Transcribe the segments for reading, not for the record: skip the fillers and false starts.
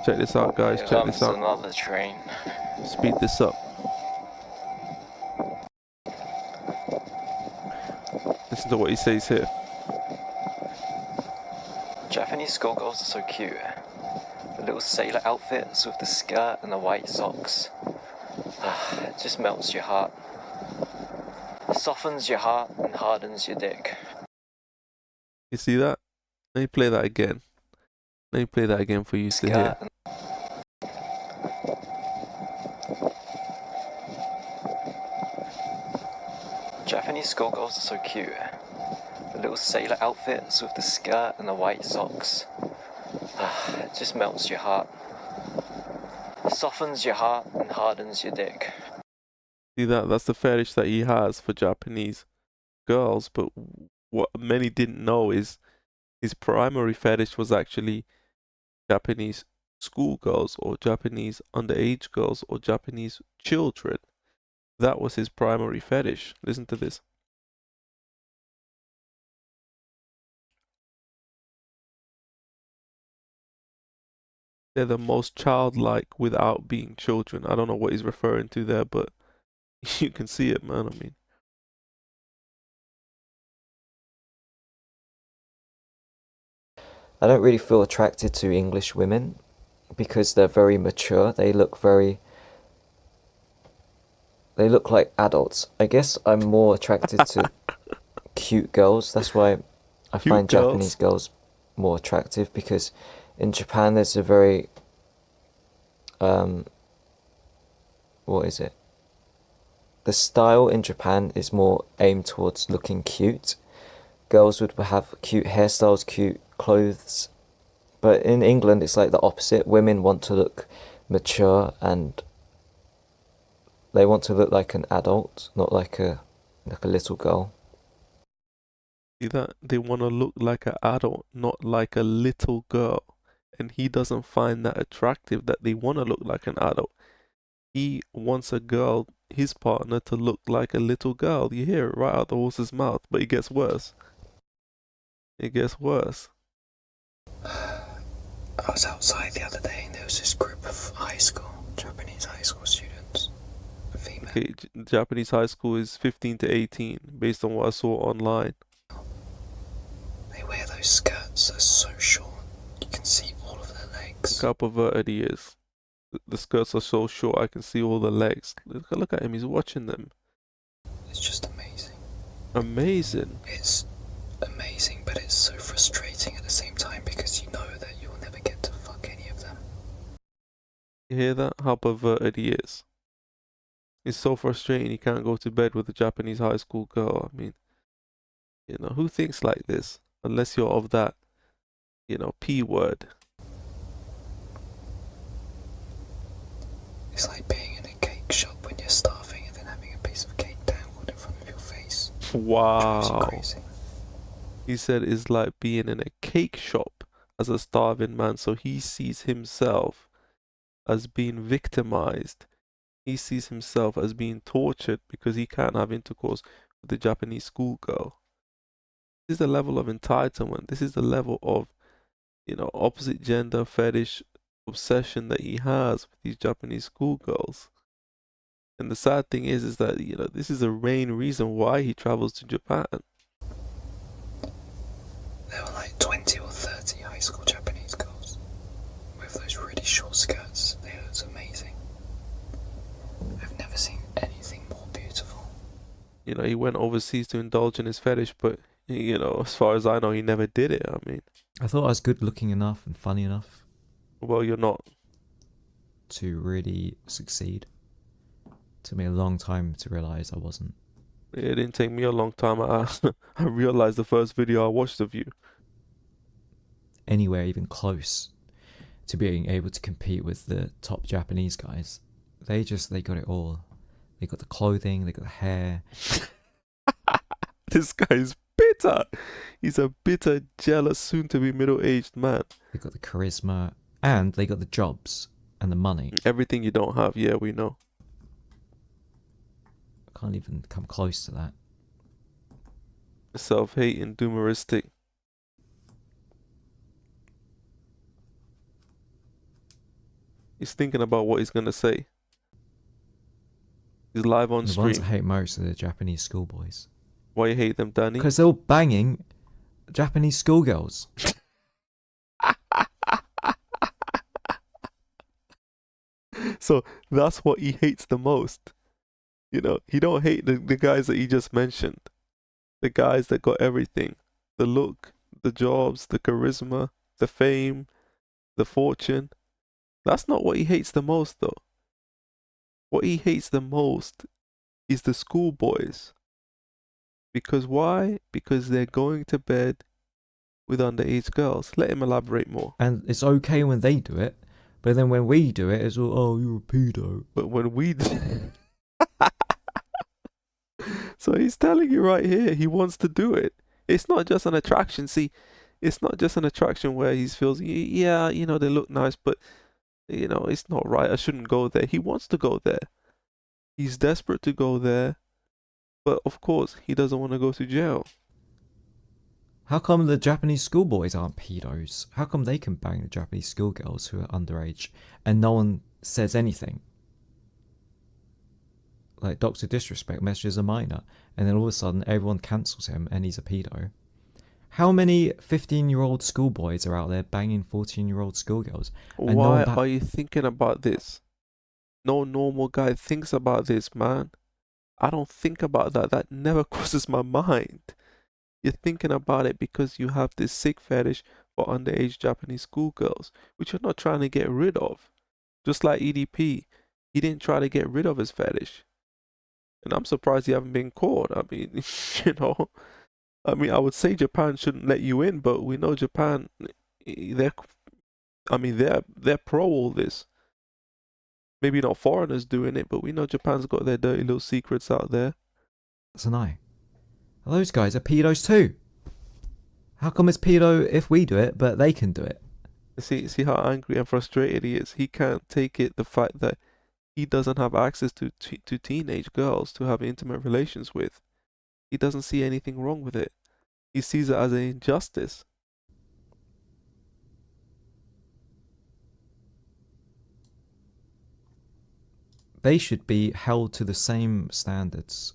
Check this out, guys. Here Check this comes out. another train. Speed this up. Listen to what he says here. Japanese schoolgirls are so cute. The little sailor outfits with the skirt and the white socks. It just melts your heart. Softens your heart and hardens your dick. You see that? Let me play that again. Let me play that again for you to hear. Japanese schoolgirls are so cute. The little sailor outfits with the skirt and the white socks. It just melts your heart. Softens your heart and hardens your dick. See that? That's the fetish that he has for Japanese girls. But what many didn't know is his primary fetish was actually Japanese schoolgirls or Japanese underage girls or Japanese children. That was his primary fetish. Listen to this. They're the most childlike without being children. I don't know what he's referring to there, but you can see it, man. I mean, I don't really feel attracted to English women because they're very mature. They look like adults. I guess I'm more attracted to cute girls. That's why I find Japanese girls more attractive, because in Japan there's a very what is it? The style in Japan is more aimed towards looking cute. Girls would have cute hairstyles, cute clothes. But in England it's like the opposite. Women want to look mature and they want to look like an adult, not like a little girl. see that? They want to look like an adult, not like a little girl. And he doesn't find that attractive that they want to look like an adult. He wants a girl, his partner, to look like a little girl. You hear it right out the horse's mouth, but it gets worse. It gets worse. I was outside the other day and there was this group of Japanese high school students, female. Okay, Japanese high school is 15 to 18, based on what I saw online. They wear those skirts that are so short, you can see all of their legs. Look how perverted he is. The skirts are so short, I can see all the legs. Look at him, he's watching them. It's just amazing. Amazing. It's amazing, but it's so frustrating at the same time because you know that you'll never get to fuck any of them. You hear that? How perverted he is. It's so frustrating he can't go to bed with a Japanese high school girl. I mean, you know, who thinks like this? Unless you're of that, you know, P word. It's like being in a cake shop when you're starving and then having a piece of cake dangled in front of your face. Wow. Crazy. He said it's like being in a cake shop as a starving man. So he sees himself as being victimized. He sees himself as being tortured because he can't have intercourse with the Japanese schoolgirl. This is the level of entitlement. This is the level of, you know, opposite gender fetish obsession that he has with these Japanese schoolgirls. And the sad thing is that, you know, this is the main reason why he travels to Japan. There were like 20 or 30 high school Japanese girls with those really short skirts. They looked amazing. I've never seen anything more beautiful. You know, he went overseas to indulge in his fetish, but, you know, as far as I know, he never did it. I mean, I thought I was good looking enough and funny enough well, you're not. to really succeed. Took me a long time to realise I wasn't. It didn't take me a long time. I realized the first video I watched of you. Anywhere even close to being able to compete with the top Japanese guys. They got it all. They got the clothing, they got the hair. This guy is bitter. He's a bitter, jealous, soon-to-be middle-aged man. They got the charisma, and they got the jobs and the money. Everything you don't have, yeah, we know. I can't even come close to that. Self-hating, doomeristic. He's thinking about what he's gonna say. He's live on The ones I stream. hate most are the Japanese schoolboys. Why you hate them, Danny? Because they're all banging Japanese schoolgirls. So that's what he hates the most. You know, he don't hate the guys that he just mentioned. The guys that got everything. The look, the jobs, the charisma, the fame, the fortune. That's not what he hates the most though. What he hates the most is the schoolboys. Because why? Because they're going to bed with underage girls. Let him elaborate more. And it's okay when they do it, but then when we do it, it's all, oh, you're a pedo. But when we So he's telling you right here, he wants to do it. It's not just an attraction. See, it's not just an attraction where he feels, yeah, you know, they look nice, but, you know, it's not right. I shouldn't go there. He wants to go there. He's desperate to go there. But of course, he doesn't want to go to jail. How come the Japanese schoolboys aren't pedos? How come they can bang the Japanese schoolgirls who are underage and no one says anything? Like Dr. Disrespect messages a minor and then all of a sudden everyone cancels him and he's a pedo. How many 15-year-old schoolboys are out there banging 14-year-old schoolgirls? And Why are you thinking about this? No normal guy thinks about this, man. I don't think about that. That never crosses my mind. You're thinking about it because you have this sick fetish for underage Japanese schoolgirls, which you're not trying to get rid of. Just like EDP, he didn't try to get rid of his fetish. And I'm surprised you haven't been caught. I mean, you know, I would say Japan shouldn't let you in, but we know Japan, they're pro all this. Maybe not foreigners doing it, but we know Japan's got their dirty little secrets out there. That's an eye. Those guys are pedos too. How come it's pedo if we do it, but they can do it? See how angry and frustrated he is. He can't take it, the fact that he doesn't have access to teenage girls to have intimate relations with. He doesn't see anything wrong with it. He sees it as an injustice. They should be held to the same standards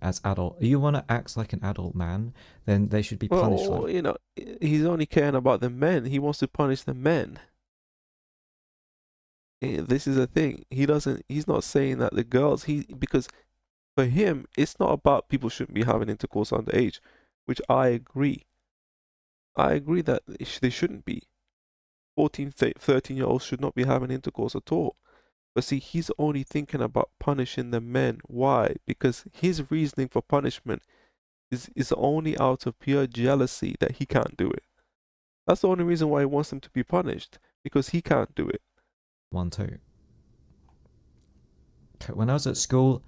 as adult. You want to act like an adult man, then they should be punished. Well, you know, he's only caring about the men. He wants to punish the men. This is the thing. He's not saying that the girls, because for him, it's not about people shouldn't be having intercourse underage, which I agree. I agree that they shouldn't be. 14, 13-year-olds should not be having intercourse at all. But see, he's only thinking about punishing the men. Why? Because his reasoning for punishment is only out of pure jealousy that he can't do it. That's the only reason why he wants them to be punished, because he can't do it. 1, 2. When I was at school,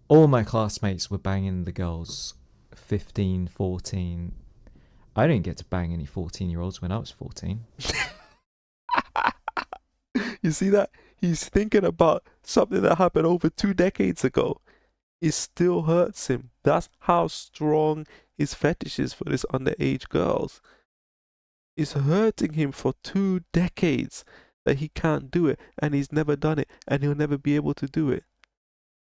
all my classmates were banging the girls 15, 14. I didn't get to bang any 14-year-olds when I was 14. You see that? He's thinking about something that happened over 2 decades ago. It still hurts him. That's how strong his fetish is for these underage girls. It's hurting him for 2 decades that he can't do it, and he's never done it, and he'll never be able to do it.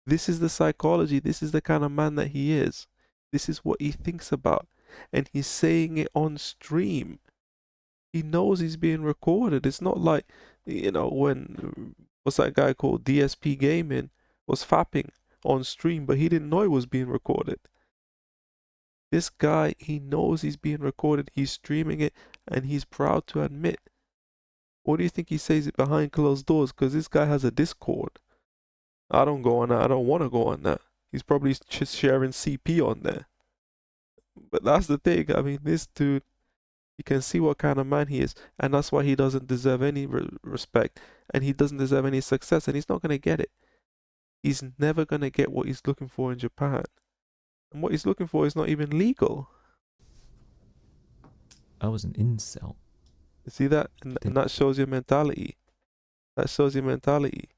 This is the psychology. This is the kind of man that he is. This is what he thinks about. And he's saying it on stream. He knows he's being recorded. It's not like, you know, when, what's that guy called, DSP Gaming, was fapping on stream, but he didn't know it was being recorded. This guy, he knows he's being recorded. He's streaming it, and he's proud to admit. What do you think he says it behind closed doors? Because this guy has a Discord. I don't go on that. I don't want to go on that. He's probably just sharing CP on there. But that's the thing. I mean, this dude, you can see what kind of man he is. And that's why he doesn't deserve any respect. And he doesn't deserve any success. And he's not going to get it. He's never going to get what he's looking for in Japan. And what he's looking for is not even legal. I was an incel. You see that? And that shows your mentality. That shows your mentality.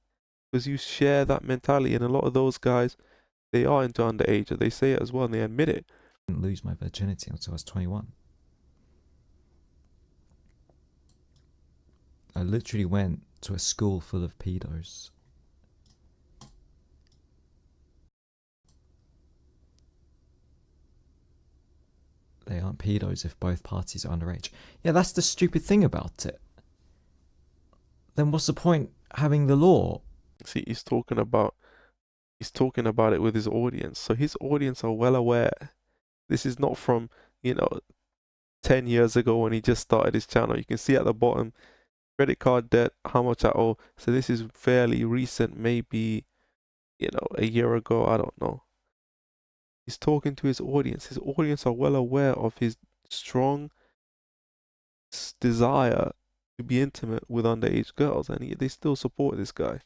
Because you share that mentality. And a lot of those guys, they are into underage. They say it as well and they admit it. I didn't lose my virginity until I was 21. I literally went to a school full of pedos. They aren't pedos if both parties are underage. Yeah, that's the stupid thing about it. Then what's the point having the law? See, he's talking about it with his audience. So his audience are well aware. This is not from, 10 years ago when he just started his channel. You can see at the bottom, credit card debt, how much I owe. So this is fairly recent, maybe, a year ago, I don't know. He's talking to his audience. His audience are well aware of his strong desire to be intimate with underage girls, and they still support this guy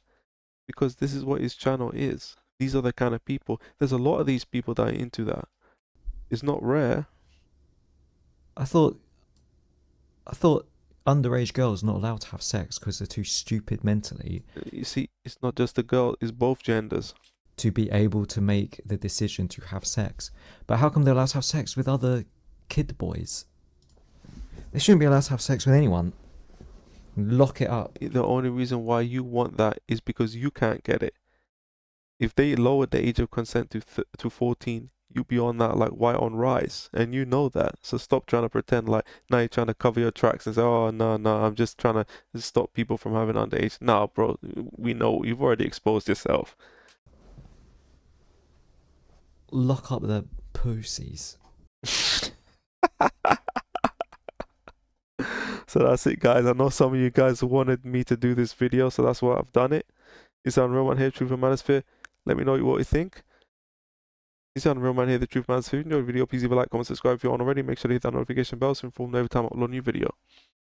because this is what his channel is. These are the kind of people. There's a lot of these people that are into that. It's not rare. I thought underage girls not allowed to have sex because they're too stupid mentally You see, it's not just the girl, it's both genders. to be able to make the decision to have sex. But how come they're allowed to have sex with other kid boys? They shouldn't be allowed to have sex with anyone. Lock it up. The only reason why you want that is because you can't get it. If they lowered the age of consent to 14, you'd be on that like white on rice, and you know that. So stop trying to pretend like now you're trying to cover your tracks and say, oh no, I'm just trying to stop people from having underage. Nah, bro, we know you've already exposed yourself. Lock up the pussies. So that's it, guys. I know some of you guys wanted me to do this video, so that's why I've done it. It's Unreal Man here, Truth and Manosphere. Let me know what you think. It's Unreal Man here, the Truth Manosphere. If you enjoyed the video, please leave a like, comment, subscribe if you aren't already. Make sure to hit that notification bell so you're informed every time I upload a new video.